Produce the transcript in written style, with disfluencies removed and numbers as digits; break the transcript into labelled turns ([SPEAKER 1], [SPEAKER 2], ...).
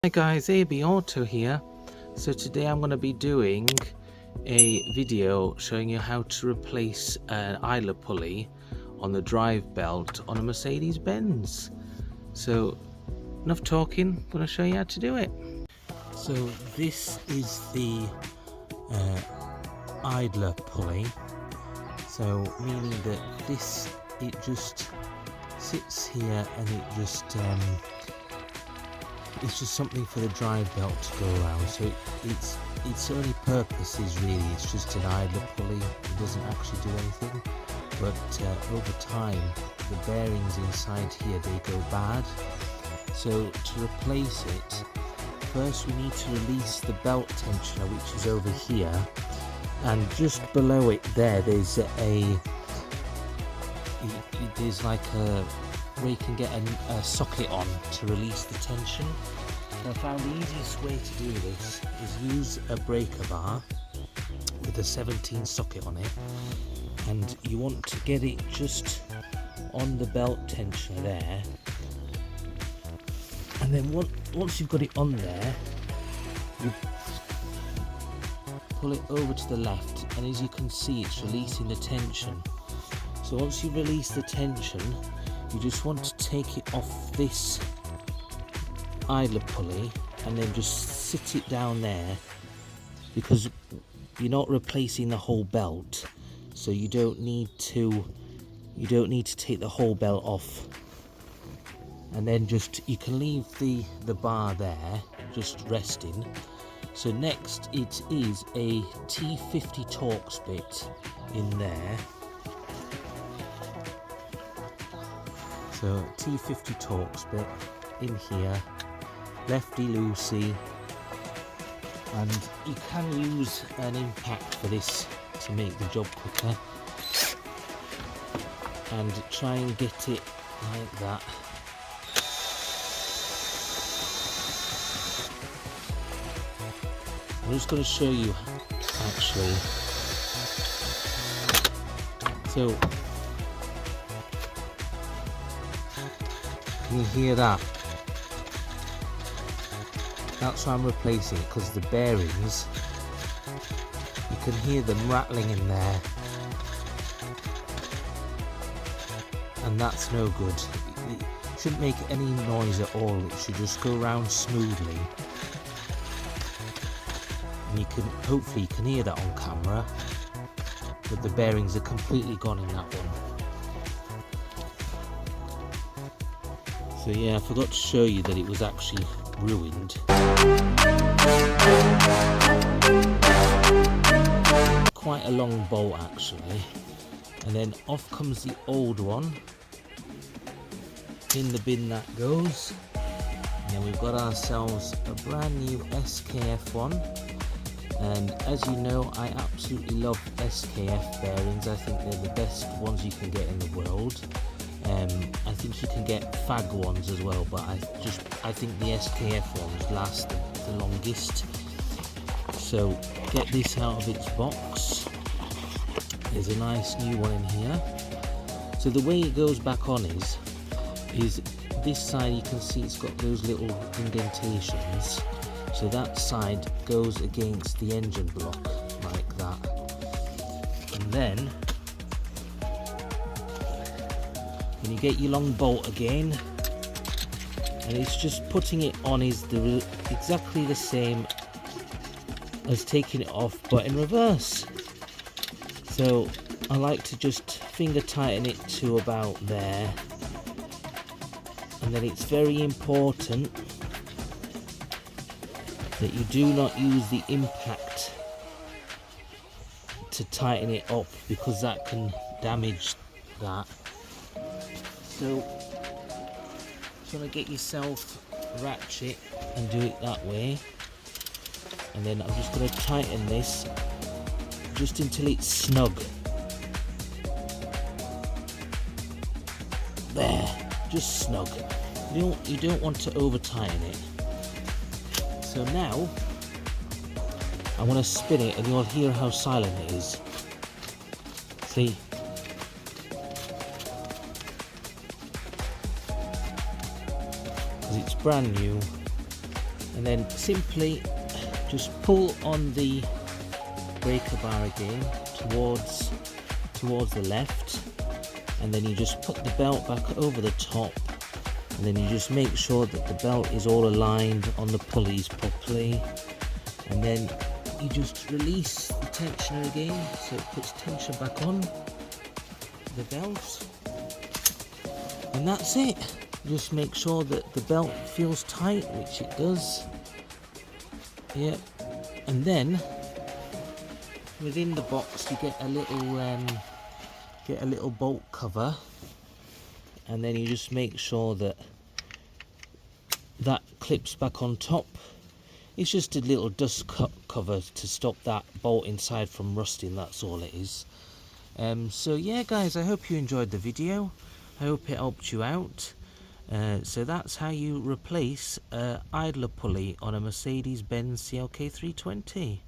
[SPEAKER 1] Hi guys, AB Auto here. So today I'm going to be doing a video showing you how to replace an idler pulley on the drive belt on a Mercedes-Benz. So enough talking, I'm going to show you how to do it. So this is the idler pulley. So meaning that it just sits here and it's just something for the drive belt to go around. So its only purpose is really it's just an idler pulley. It doesn't actually do anything. But over time, the bearings inside here they go bad. So to replace it, first we need to release the belt tensioner, which is over here, and just below it there's like a where you can get a socket on to release the tension. I found the easiest way to do this is use a breaker bar with a 17 socket on it, and you want to get it just on the belt tensioner there, and then once you've got it on there, you pull it over to the left, and as you can see it's releasing the tension. So once you release the tension, you just want to take it off this idler pulley and then just sit it down there, because you're not replacing the whole belt, so you don't need to take the whole belt off. And then you can leave the bar there just resting. So next it is a T50 Torx bit in there. So T50 Torx bit in here, lefty loosey, and you can use an impact for this to make the job quicker, and try and get it like that. I'm just going to show you actually. So can you hear that? That's why I'm replacing it, because the bearings, you can hear them rattling in there, and that's no good. It shouldn't make any noise at all. It should just go around smoothly, and hopefully you can hear that on camera, but the bearings are completely gone in that one. So yeah, I forgot to show you that it was actually ruined. Quite a long bolt actually. And then off comes the old one. In the bin that goes. And then we've got ourselves a brand new SKF one. And as you know, I absolutely love SKF bearings. I think they're the best ones you can get in the world. I think you can get FAG ones as well, but I think the SKF ones last the longest. So get this out of its box. There's a nice new one in here. So the way it goes back on is this side, you can see it's got those little indentations. So that side goes against the engine block like that, and then when you get your long bolt again, and it's just putting it on is exactly the same as taking it off, but in reverse. So I like to just finger tighten it to about there, and then it's very important that you do not use the impact to tighten it up, because that can damage that. So just want to get yourself a ratchet and do it that way, and then I'm just going to tighten this just until it's snug. There, just snug. You don't want to over tighten it. So now I want to spin it, and you'll hear how silent it is. See? Because it's brand new, and then simply just pull on the breaker bar again towards the left, and then you just put the belt back over the top, and then you just make sure that the belt is all aligned on the pulleys properly, and then you just release the tensioner again so it puts tension back on the belt, and that's it. Just make sure that the belt feels tight, which it does. Yeah, and then within the box you get a little bolt cover, and then you just make sure that that clips back on top. It's just a little dust cover to stop that bolt inside from rusting, that's all it is. So yeah guys, I hope you enjoyed the video. I hope it helped you out. So that's how you replace an idler pulley on a Mercedes-Benz CLK 320.